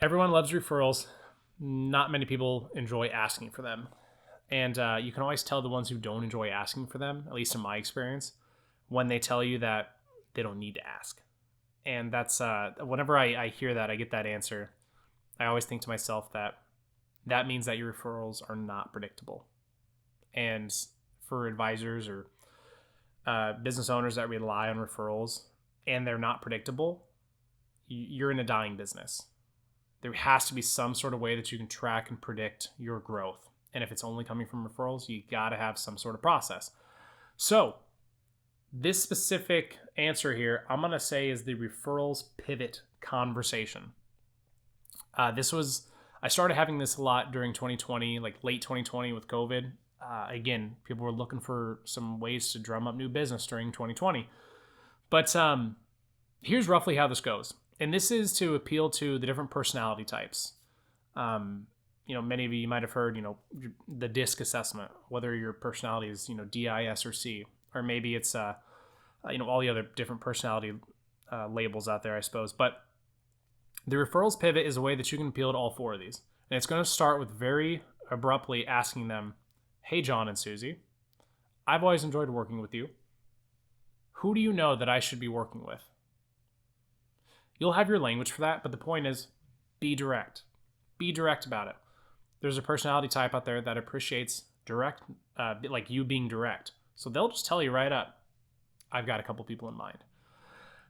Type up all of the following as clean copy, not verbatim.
Everyone loves referrals. Not many people enjoy asking for them. And you can always tell the ones who don't enjoy asking for them, at least in my experience, when they tell you that they don't need to ask. And that's whenever I hear that, I get that answer, I always think to myself that that means that your referrals are not predictable. And for advisors or business owners that rely on referrals and they're not predictable, you're in a dying business. There has to be some sort of way that you can track and predict your growth. And if it's only coming from referrals, you got to have some sort of process. So, this specific answer here, I'm going to say is the referrals pivot conversation. I started having this a lot during 2020, like late 2020 with COVID. Again, people were looking for some ways to drum up new business during 2020. But here's roughly how this goes. And this is to appeal to the different personality types. Many of you might have heard, the DISC assessment, whether your personality is, DIS or C, or maybe it's, all the other different personality labels out there, I suppose. But the referrals pivot is a way that you can appeal to all four of these. And it's going to start with very abruptly asking them, hey, John and Susie, I've always enjoyed working with you. Who do you know that I should be working with? You'll have your language for that, but the point is, be direct. Be direct about it. There's a personality type out there that appreciates direct, like you being direct. So they'll just tell you right up, I've got a couple people in mind.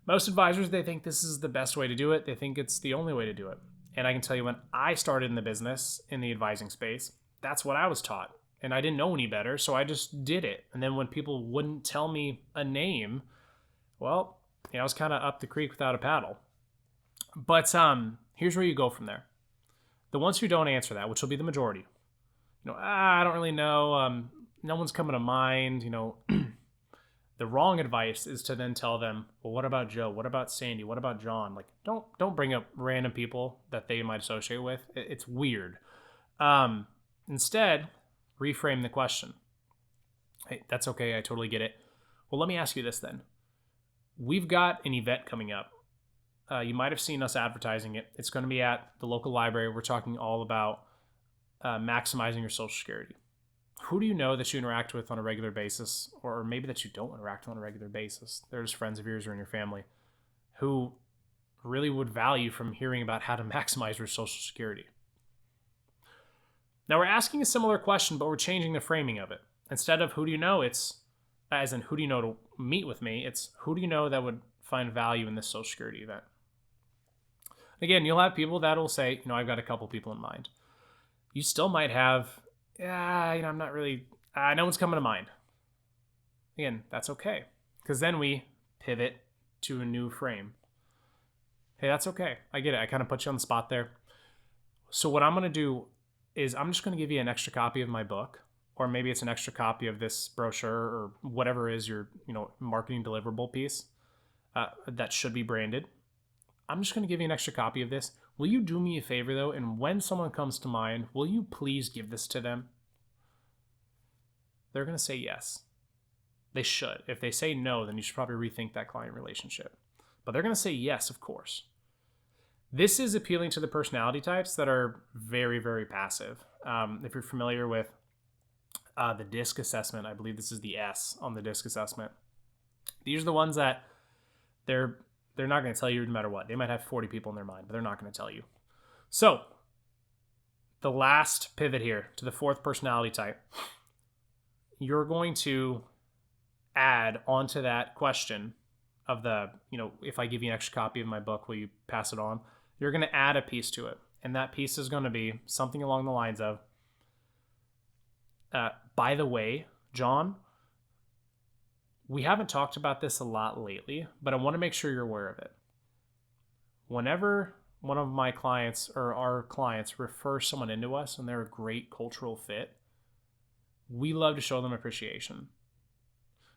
Most advisors, they think this is the best way to do it. They think it's the only way to do it. And I can tell you, when I started in the business, in the advising space, that's what I was taught. And I didn't know any better, so I just did it. And then when people wouldn't tell me a name, well, I was kind of up the creek without a paddle. But here's where you go from there. The ones who don't answer that, which will be the majority, I don't really know. No one's coming to mind. The wrong advice is to then tell them, well, what about Joe? What about Sandy? What about John? Like, don't bring up random people that they might associate with. It's weird. Instead, reframe the question. Hey, that's okay. I totally get it. Well, let me ask you this then. We've got an event coming up. You might have seen us advertising it. It's going to be at the local library. We're talking all about maximizing your Social Security. Who do you know that you interact with on a regular basis, or maybe that you don't interact on a regular basis? There's friends of yours or in your family who really would value from hearing about how to maximize your Social Security. Now we're asking a similar question, but we're changing the framing of it. Instead of who do you know, it's as in who do you know to meet with me, it's who do you know that would find value in this Social Security event. Again, you'll have people that will say, I've got a couple people in mind. You still might have, I'm not really, no one's coming to mind. Again, that's okay. Because then we pivot to a new frame. Hey, that's okay. I get it. I kind of put you on the spot there. So what I'm going to do is I'm just going to give you an extra copy of my book, or maybe it's an extra copy of this brochure or whatever is your, marketing deliverable piece that should be branded. I'm just going to give you an extra copy of this. Will you do me a favor, though? And when someone comes to mind, will you please give this to them? They're going to say yes. They should. If they say no, then you should probably rethink that client relationship. But they're going to say yes, of course. This is appealing to the personality types that are very, very passive. If you're familiar with the DISC assessment, I believe this is the S on the DISC assessment. These are the ones that they're not going to tell you no matter what. They might have 40 people in their mind, but they're not going to tell you. So the last pivot here to the fourth personality type, you're going to add onto that question of the, if I give you an extra copy of my book, will you pass it on? You're going to add a piece to it. And that piece is going to be something along the lines of, by the way, John, we haven't talked about this a lot lately, but I want to make sure you're aware of it. Whenever one of my clients or our clients refer someone into us and they're a great cultural fit, we love to show them appreciation.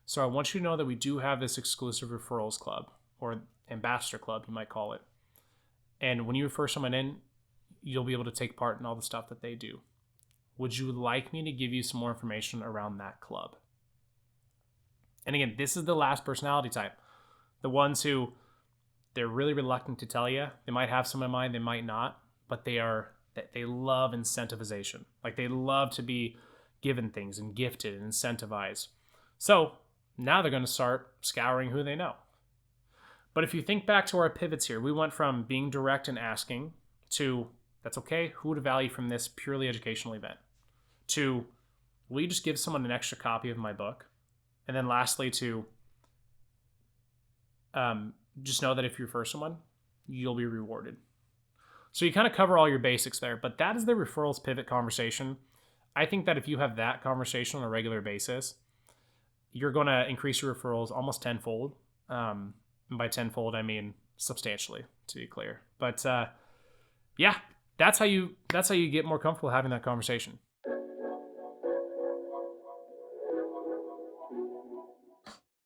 So I want you to know that we do have this exclusive referrals club, or ambassador club, you might call it. And when you refer someone in, you'll be able to take part in all the stuff that they do. Would you like me to give you some more information around that club? And again, this is the last personality type. The ones who they're really reluctant to tell you. They might have some in mind, they might not. but they love incentivization. Like they love to be given things and gifted and incentivized. So now they're going to start scouring who they know. But if you think back to our pivots here, we went from being direct and asking to, that's okay, who would value from this purely educational event, to, will you just give someone an extra copy of my book? And then lastly to, just know that if you refer someone, you'll be rewarded. So you kind of cover all your basics there, but that is the referrals pivot conversation. I think that if you have that conversation on a regular basis, you're going to increase your referrals almost tenfold. And by tenfold, I mean substantially, to be clear. But yeah, that's how you get more comfortable having that conversation.